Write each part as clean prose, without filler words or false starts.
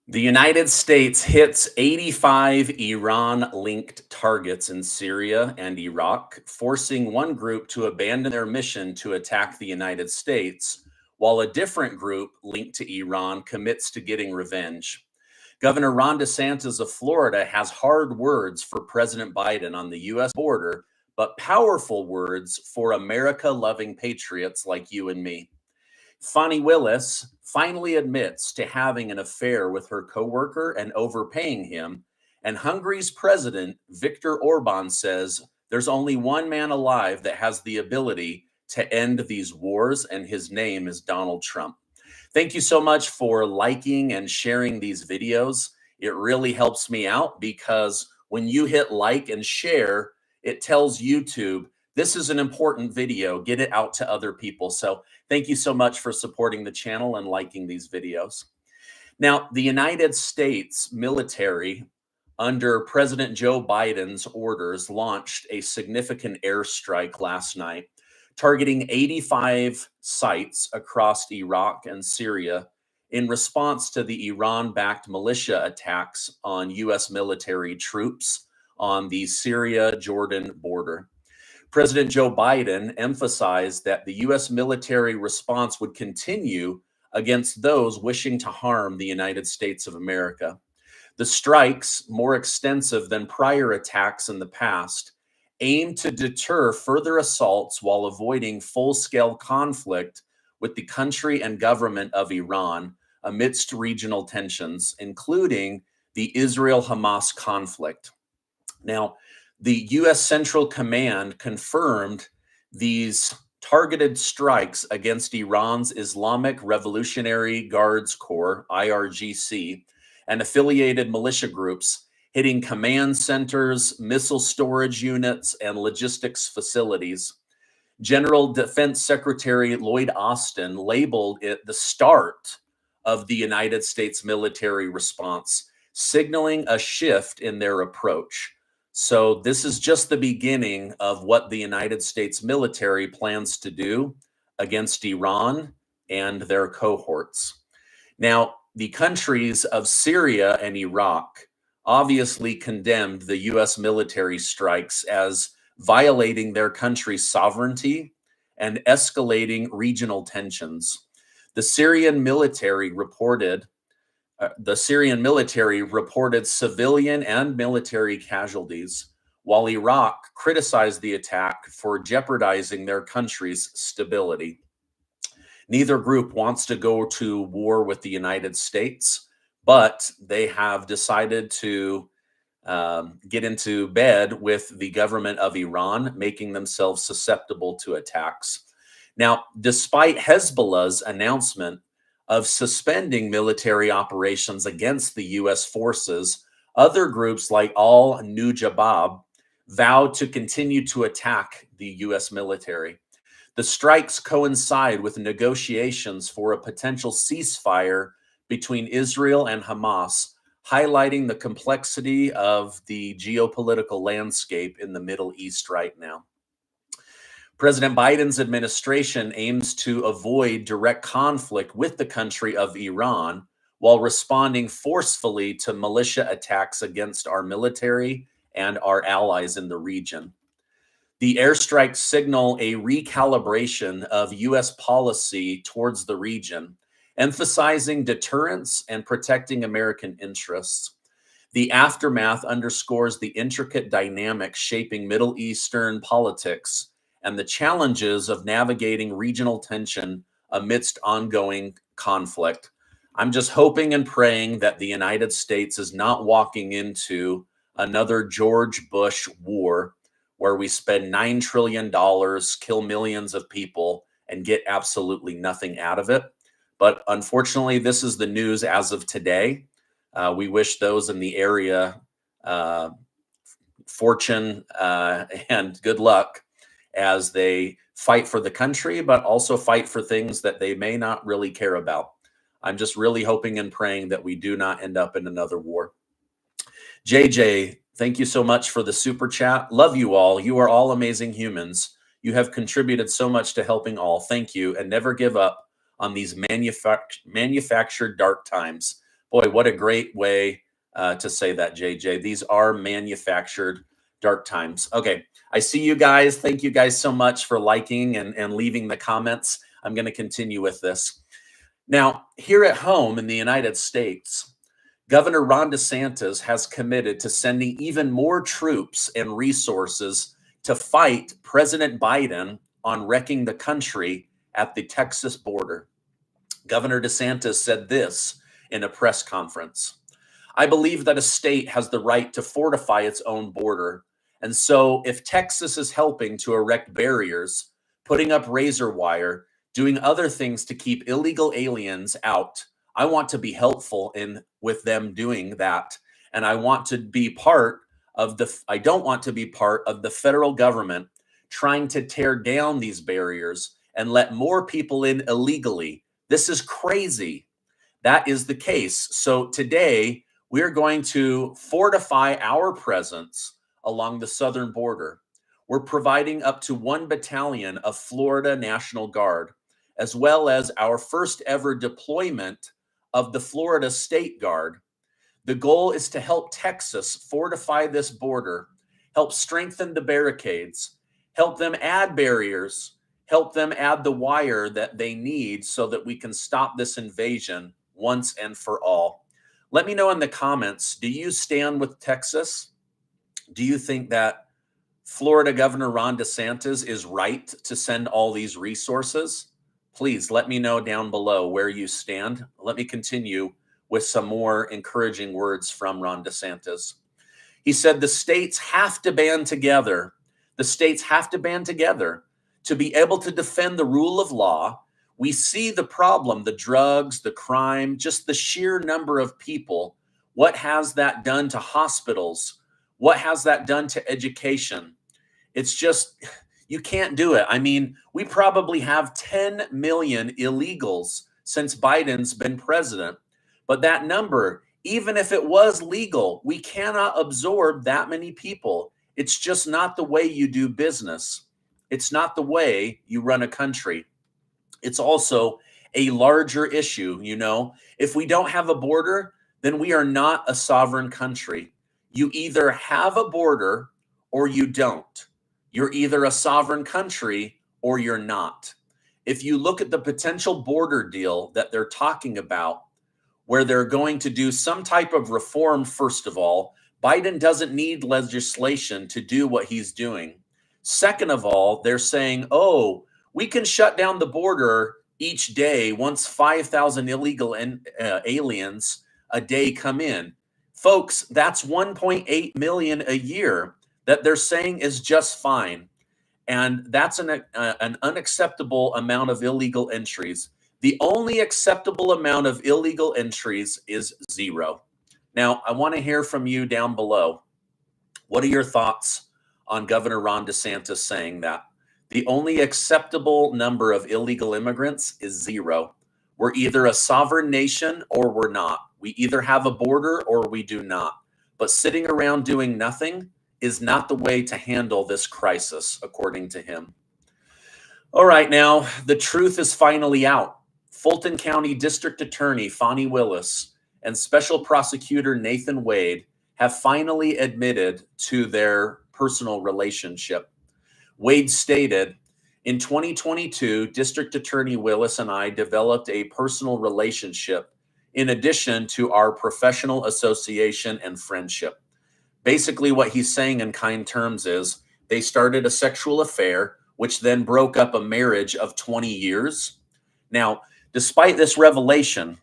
The United States hits 85 Iran-linked targets in Syria and Iraq, forcing one group to abandon their mission to attack the United States, while a different group linked to Iran commits to getting revenge. Governor Ron DeSantis of Florida has hard words for President Biden on the U.S. border, but powerful words for America-loving patriots like you and me. Fani Willis finally admits to having an affair with her coworker and overpaying him. And Hungary's president, Viktor Orban, says there's only one man alive that has the ability to end these wars, and his name is Donald Trump. Thank you so much for liking and sharing these videos. It really helps me out because when you hit like and share, it tells YouTube this is an important video. Get it out to other people. So thank you so much for supporting the channel and liking these videos. Now, the United States military, under President Joe Biden's orders, launched a significant airstrike last night, targeting 85 sites across Iraq and Syria in response to the Iran-backed militia attacks on U.S. military troops on the Syria-Jordan border. President Joe Biden emphasized that the U.S. military response would continue against those wishing to harm the United States of America. The strikes, more extensive than prior attacks in the past, aim to deter further assaults while avoiding full-scale conflict with the country and government of Iran amidst regional tensions, including the Israel-Hamas conflict. Now, the U.S. Central Command confirmed these targeted strikes against Iran's Islamic Revolutionary Guards Corps, IRGC, and affiliated militia groups, hitting command centers, missile storage units, and logistics facilities. General Defense Secretary Lloyd Austin labeled it the start of the United States military response, signaling a shift in their approach. So this is just the beginning of what the United States military plans to do against Iran and their cohorts. Now, the countries of Syria and Iraq obviously condemned the U.S. military strikes as violating their country's sovereignty and escalating regional tensions. The Syrian military reported civilian and military casualties, while Iraq criticized the attack for jeopardizing their country's stability. Neither group wants to go to war with the United States, but they have decided to get into bed with the government of Iran, making themselves susceptible to attacks. Now, despite Hezbollah's announcement of suspending military operations against the U.S. forces, other groups like Al-Nujabab vowed to continue to attack the U.S. military. The strikes coincide with negotiations for a potential ceasefire between Israel and Hamas, highlighting the complexity of the geopolitical landscape in the Middle East right now. President Biden's administration aims to avoid direct conflict with the country of Iran while responding forcefully to militia attacks against our military and our allies in the region. The airstrikes signal a recalibration of U.S. policy towards the region, emphasizing deterrence and protecting American interests. The aftermath underscores the intricate dynamics shaping Middle Eastern politics and the challenges of navigating regional tension amidst ongoing conflict. I'm just hoping and praying that the United States is not walking into another George Bush war where we spend $9 trillion, kill millions of people, and get absolutely nothing out of it. But unfortunately, this is the news as of today. We wish those in the area fortune and good luck as they fight for the country, but also fight for things that they may not really care about. I'm just really hoping and praying that we do not end up in another war. JJ, thank you so much for the super chat. Love you all. You are all amazing humans. You have contributed so much to helping all. Thank you, and never give up on these manufactured dark times. Boy, what a great way to say that, JJ. These are manufactured dark times. Okay, I see you guys. Thank you guys so much for liking and leaving the comments. I'm going to continue with this. Now, here at home in the United States, Governor Ron DeSantis has committed to sending even more troops and resources to fight President Biden on wrecking the country at the Texas border. Governor DeSantis said this in a press conference: I believe that a state has the right to fortify its own border. And so if Texas is helping to erect barriers, putting up razor wire, doing other things to keep illegal aliens out, I want to be helpful in with them doing that. And I want to be part of I don't want to be part of the federal government trying to tear down these barriers and let more people in illegally. This is crazy. That is the case. So today, we're going to fortify our presence along the southern border. We're providing up to 1 battalion of Florida National Guard, as well as our first ever deployment of the Florida State Guard. The goal is to help Texas fortify this border, help strengthen the barricades, help them add barriers, help them add the wire that they need so that we can stop this invasion once and for all. Let me know in the comments, do you stand with Texas? Do you think that Florida Governor Ron DeSantis is right to send all these resources? Please let me know down below where you stand. Let me continue with some more encouraging words from Ron DeSantis. He said the states have to band together. The states have to band together to be able to defend the rule of law. We see the problem, the drugs, the crime, just the sheer number of people. What has that done to hospitals? What has that done to education? It's just, you can't do it. I mean, we probably have 10 million illegals since Biden's been president. But that number, even if it was legal, we cannot absorb that many people. It's just not the way you do business. It's not the way you run a country. It's also a larger issue. You know, if we don't have a border, then we are not a sovereign country. You either have a border or you don't. You're either a sovereign country or you're not. If you look at the potential border deal that they're talking about, where they're going to do some type of reform, first of all, Biden doesn't need legislation to do what he's doing. Second of all, they're saying, oh, we can shut down the border each day once 5,000 illegal aliens a day come in. Folks, that's 1.8 million a year that they're saying is just fine. And that's an unacceptable amount of illegal entries. The only acceptable amount of illegal entries is 0. Now, I want to hear from you down below. What are your thoughts on Governor Ron DeSantis saying that the only acceptable number of illegal immigrants is 0? We're either a sovereign nation or we're not. We either have a border or we do not. But sitting around doing nothing is not the way to handle this crisis, according to him. All right, now, the truth is finally out. Fulton County District Attorney Fani Willis and Special Prosecutor Nathan Wade have finally admitted to their personal relationship. Wade stated, in 2022, District Attorney Willis and I developed a personal relationship in addition to our professional association and friendship. Basically, what he's saying in kind terms is they started a sexual affair, which then broke up a marriage of 20 years. Now, despite this revelation,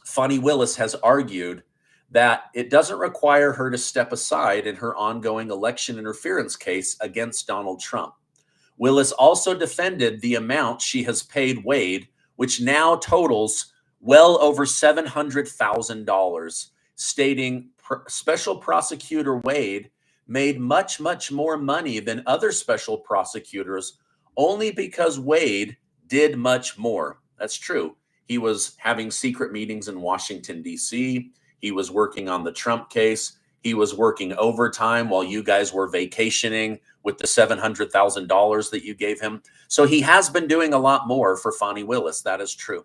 Fani Willis has argued that it doesn't require her to step aside in her ongoing election interference case against Donald Trump. Willis also defended the amount she has paid Wade, which now totals well over $700,000, stating Special Prosecutor Wade made much, much more money than other special prosecutors only because Wade did much more. That's true. He was having secret meetings in Washington, D.C. He was working on the Trump case. He was working overtime while you guys were vacationing with the $700,000 that you gave him. So he has been doing a lot more for Fani Willis. That is true.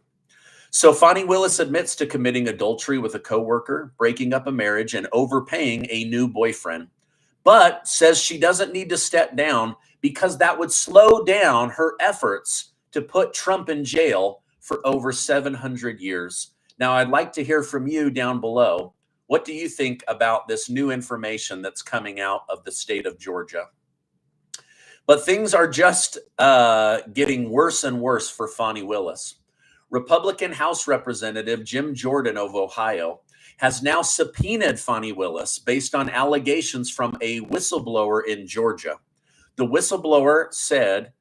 So Fonnie Willis admits to committing adultery with a coworker, breaking up a marriage, and overpaying a new boyfriend, but says she doesn't need to step down because that would slow down her efforts to put Trump in jail for over 700 years. Now, I'd like to hear from you down below. What do you think about this new information that's coming out of the state of Georgia? But things are just getting worse and worse for Fonnie Willis. Republican House Representative Jim Jordan of Ohio has now subpoenaed Fonnie Willis based on allegations from a whistleblower in Georgia. The whistleblower said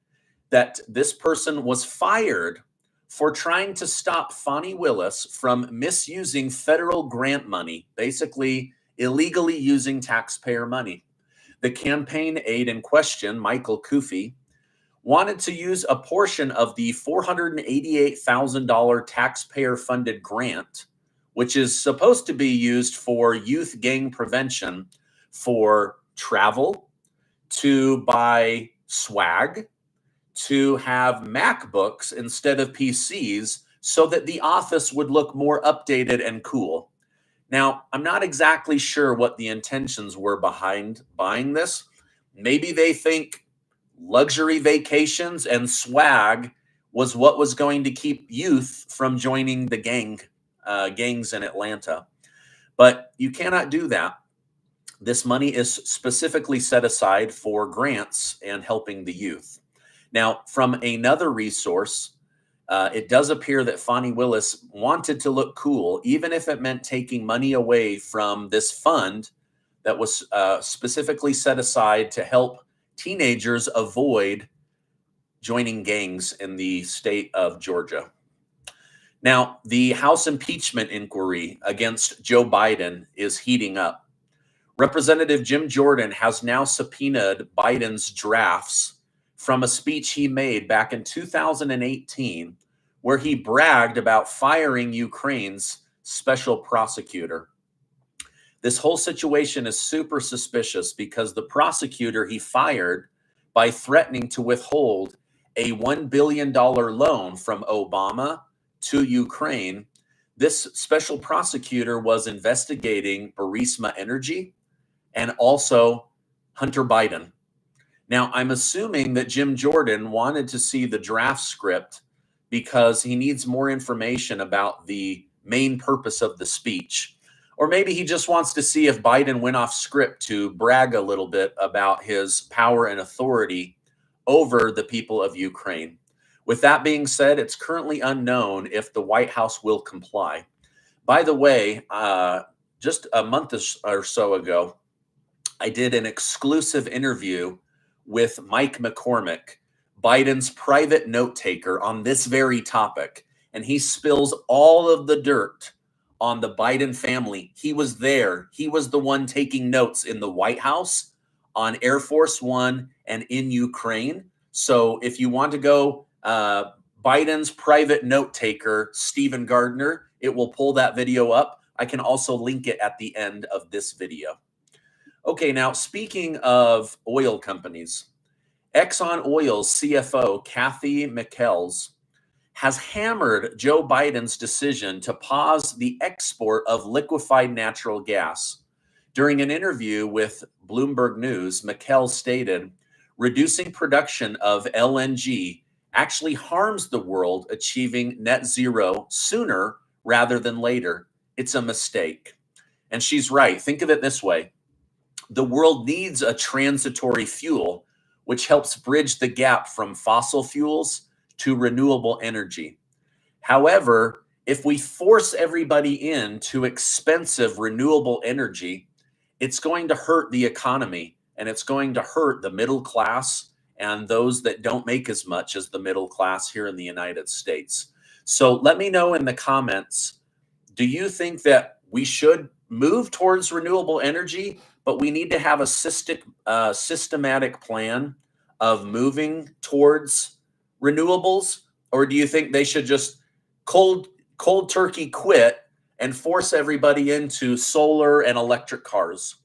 that this person was fired for trying to stop Fonnie Willis from misusing federal grant money, basically illegally using taxpayer money. The campaign aide in question, Michael Kufi, wanted to use a portion of the $488,000 taxpayer-funded grant, which is supposed to be used for youth gang prevention, for travel, to buy swag, to have MacBooks instead of PCs so that the office would look more updated and cool. Now, I'm not exactly sure what the intentions were behind buying this. Maybe they think luxury vacations and swag was what was going to keep youth from joining the gangs in Atlanta. But you cannot do that. This money is specifically set aside for grants and helping the youth. Now, from another resource, it does appear that Fonnie Willis wanted to look cool, even if it meant taking money away from this fund that was specifically set aside to help teenagers avoid joining gangs in the state of Georgia. Now, the House impeachment inquiry against Joe Biden is heating up. Representative Jim Jordan has now subpoenaed Biden's drafts from a speech he made back in 2018, where he bragged about firing Ukraine's special prosecutor. This whole situation is super suspicious because the prosecutor he fired by threatening to withhold a $1 billion loan from Obama to Ukraine, this special prosecutor was investigating Burisma Energy and also Hunter Biden. Now, I'm assuming that Jim Jordan wanted to see the draft script because he needs more information about the main purpose of the speech. Or maybe he just wants to see if Biden went off script to brag a little bit about his power and authority over the people of Ukraine. With that being said, it's currently unknown if the White House will comply. By the way, just a month or so ago, I did an exclusive interview with Mike McCormick, Biden's private note taker, on this very topic. And he spills all of the dirt on the Biden family. He was there. He was the one taking notes in the White House, on Air Force One, and in Ukraine. So if you want to go Biden's private note taker, Stephen Gardner, it will pull that video up. I can also link it at the end of this video. Okay, now speaking of oil companies, Exxon Oil's CFO, Kathy McKells, has hammered Joe Biden's decision to pause the export of liquefied natural gas. During an interview with Bloomberg News, McKells stated, reducing production of LNG actually harms the world achieving net zero sooner rather than later. It's a mistake. And she's right. Think of it this way. The world needs a transitory fuel, which helps bridge the gap from fossil fuels to renewable energy. However, if we force everybody into expensive renewable energy, it's going to hurt the economy, and it's going to hurt the middle class and those that don't make as much as the middle class here in the United States. So let me know in the comments, do you think that we should move towards renewable energy, but we need to have a systematic plan of moving towards renewables? Or do you think they should just cold turkey quit and force everybody into solar and electric cars?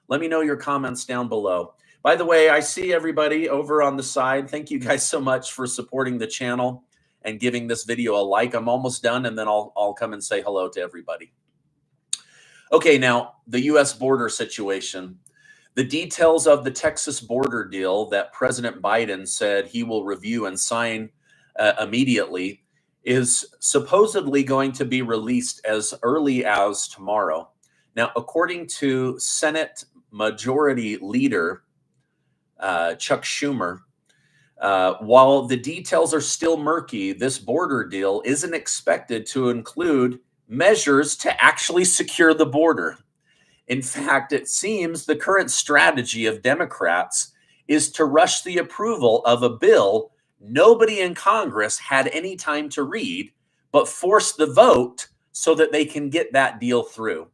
Let me know your comments down below. By the way, I see everybody over on the side. Thank you guys so much for supporting the channel and giving this video a like. I'm almost done, and then I'll come and say hello to everybody. Okay, now the U.S. border situation. The details of the Texas border deal that President Biden said he will review and sign immediately is supposedly going to be released as early as tomorrow. Now, according to Senate Majority Leader Chuck Schumer, while the details are still murky, this border deal isn't expected to include measures to actually secure the border. In fact, it seems the current strategy of Democrats is to rush the approval of a bill nobody in Congress had any time to read, but force the vote so that they can get that deal through.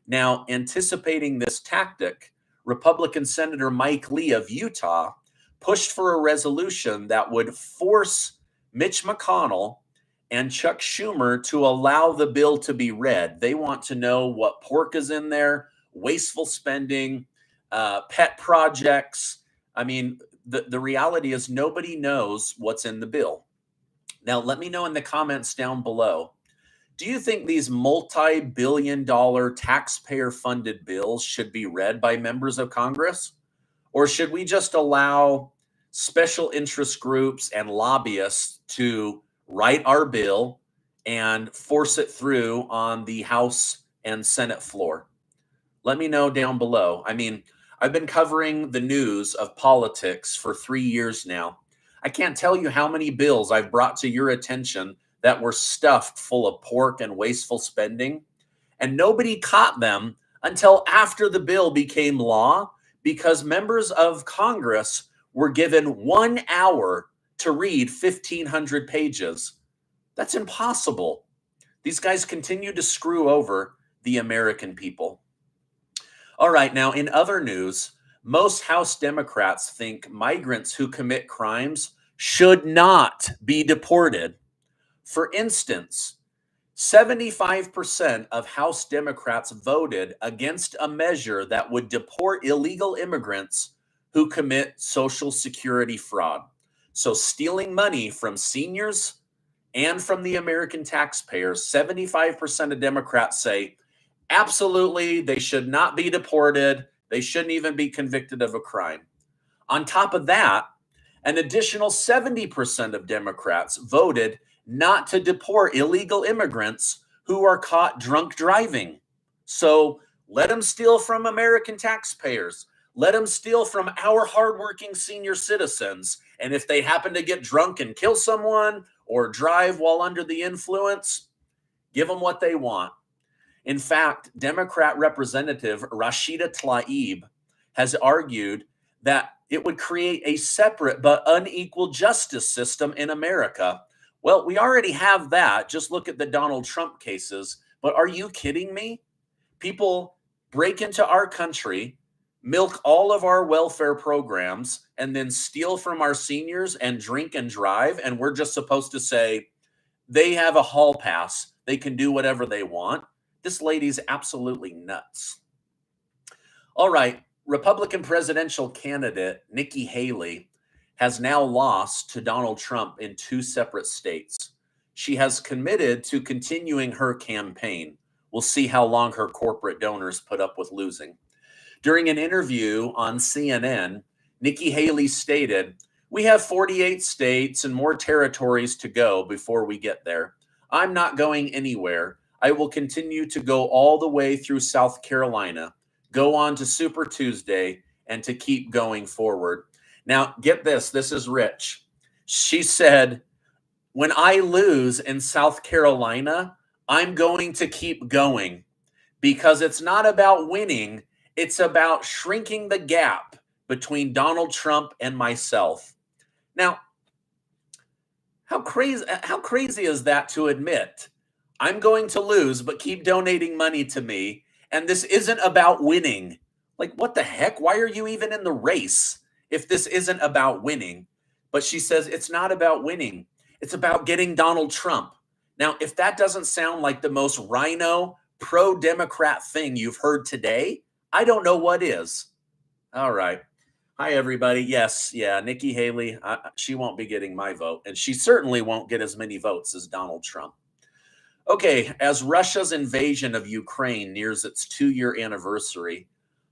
Now, anticipating this tactic, Republican Senator Mike Lee of Utah pushed for a resolution that would force Mitch McConnell and Chuck Schumer to allow the bill to be read. They want to know what pork is in there, wasteful spending, pet projects. I mean, the reality is nobody knows what's in the bill. Now, let me know in the comments down below. Do you think these multi-billion-dollar taxpayer-funded bills should be read by members of Congress? Or should we just allow special interest groups and lobbyists to write our bill and force it through on the House and Senate floor? Let me know down below. I mean, I've been covering the news of politics for 3 years now. I can't tell you how many bills I've brought to your attention that were stuffed full of pork and wasteful spending, and nobody caught them until after the bill became law, because members of Congress were given 1 hour to read 1,500 pages. That's impossible. These guys continue to screw over the American people. All right, now in other news, most House Democrats think migrants who commit crimes should not be deported. For instance, 75% of House Democrats voted against a measure that would deport illegal immigrants who commit Social Security fraud. So stealing money from seniors and from the American taxpayers, 75% of Democrats say, absolutely, they should not be deported. They shouldn't even be convicted of a crime. On top of that, an additional 70% of Democrats voted not to deport illegal immigrants who are caught drunk driving. So let them steal from American taxpayers. Let them steal from our hardworking senior citizens. And if they happen to get drunk and kill someone or drive while under the influence, give them what they want. In fact, Democrat Representative Rashida Tlaib has argued that it would create a separate but unequal justice system in America. Well, we already have that. Just look at the Donald Trump cases. But are you kidding me? People break into our country, milk all of our welfare programs, and then steal from our seniors and drink and drive. And we're just supposed to say they have a hall pass. They can do whatever they want. This lady's absolutely nuts. All right, Republican presidential candidate Nikki Haley has now lost to Donald Trump in 2 separate states. She has committed to continuing her campaign. We'll see how long her corporate donors put up with losing. During an interview on CNN, Nikki Haley stated, "We have 48 states and more territories to go before we get there. I'm not going anywhere. I will continue to go all the way through South Carolina, go on to Super Tuesday, and to keep going forward." Now, get this. This is rich. She said, when I lose in South Carolina, I'm going to keep going, because it's not about winning. It's about shrinking the gap between Donald Trump and myself. Now, how crazy is that to admit? I'm going to lose, but keep donating money to me. And this isn't about winning. Like, what the heck? Why are you even in the race if this isn't about winning? But she says it's not about winning. It's about getting Donald Trump. Now, if that doesn't sound like the most rhino, pro-Democrat thing you've heard today, I don't know what is. All right. Hi, everybody. Yes, yeah, Nikki Haley, she won't be getting my vote, and she certainly won't get as many votes as Donald Trump. Okay, as Russia's invasion of Ukraine nears its 2-year anniversary,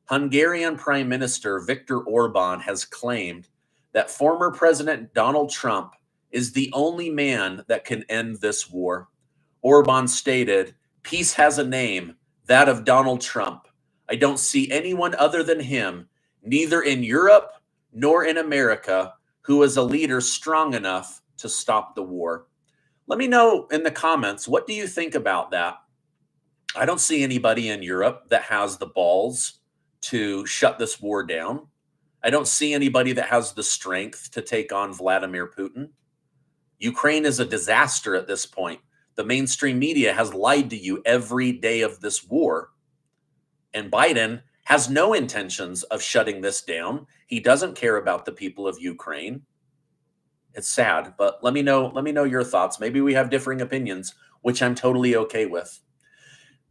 Hungarian Prime Minister Viktor Orban has claimed that former President Donald Trump is the only man that can end this war. Orban stated, "Peace has a name, that of Donald Trump. I don't see anyone other than him, neither in Europe nor in America, who is a leader strong enough to stop the war." Let me know in the comments, what do you think about that? I don't see anybody in Europe that has the balls to shut this war down. I don't see anybody that has the strength to take on Vladimir Putin. Ukraine is a disaster at this point. The mainstream media has lied to you every day of this war. And Biden has no intentions of shutting this down. He doesn't care about the people of Ukraine. It's sad, but let me know your thoughts. Maybe we have differing opinions, which I'm totally okay with.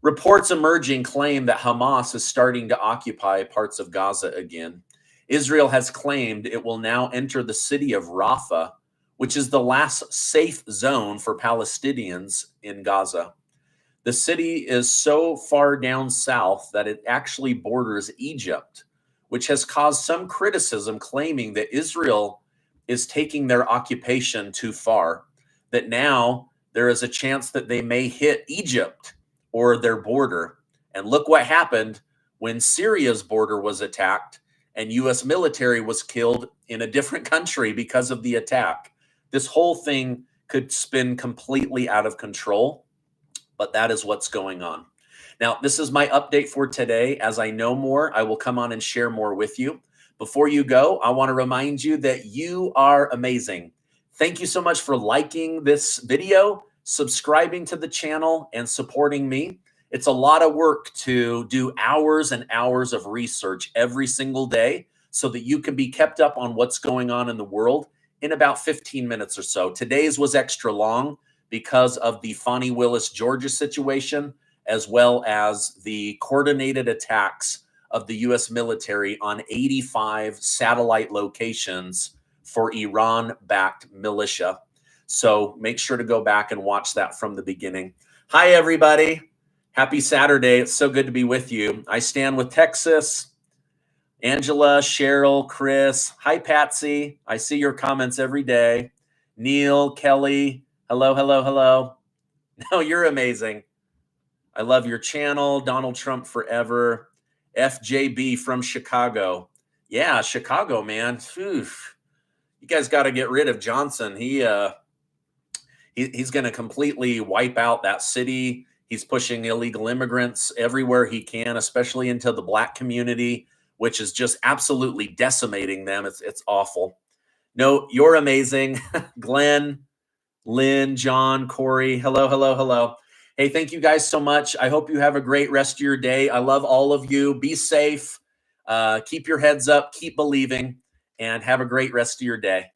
Reports emerging claim that Hamas is starting to occupy parts of Gaza again. Israel has claimed it will now enter the city of Rafah, which is the last safe zone for Palestinians in Gaza. The city is so far down south that it actually borders Egypt, which has caused some criticism, claiming that Israel is taking their occupation too far, that now there is a chance that they may hit Egypt or their border. And look what happened when Syria's border was attacked and US military was killed in a different country because of the attack. This whole thing could spin completely out of control, but that is what's going on. Now, this is my update for today. As I know more, I will come on and share more with you. Before you go, I want to remind you that you are amazing. Thank you so much for liking this video, subscribing to the channel, and supporting me. It's a lot of work to do hours and hours of research every single day so that you can be kept up on what's going on in the world in about 15 minutes or so. Today's was extra long because of the Fani Willis, Georgia situation, as well as the coordinated attacks of the U.S. military on 85 satellite locations for Iran-backed militia. So make sure to go back and watch that from the beginning. Hi, everybody. Happy Saturday. It's so good to be with you. I stand with Texas. Angela, Cheryl, Chris. Hi, Patsy. I see your comments every day. Neil, Kelly. Hello, hello, hello. No, you're amazing. I love your channel. Donald Trump forever. FJB from Chicago. Yeah, Chicago, man. Oof. You guys got to get rid of Johnson. He's going to completely wipe out that city. He's pushing illegal immigrants everywhere he can, especially into the Black community, which is just absolutely decimating them. It's awful. No, you're amazing. Glenn, Lynn, John, Corey. Hello, hello, hello. Hey, thank you guys so much. I hope you have a great rest of your day. I love all of you. Be safe. Keep your heads up. Keep believing. And have a great rest of your day.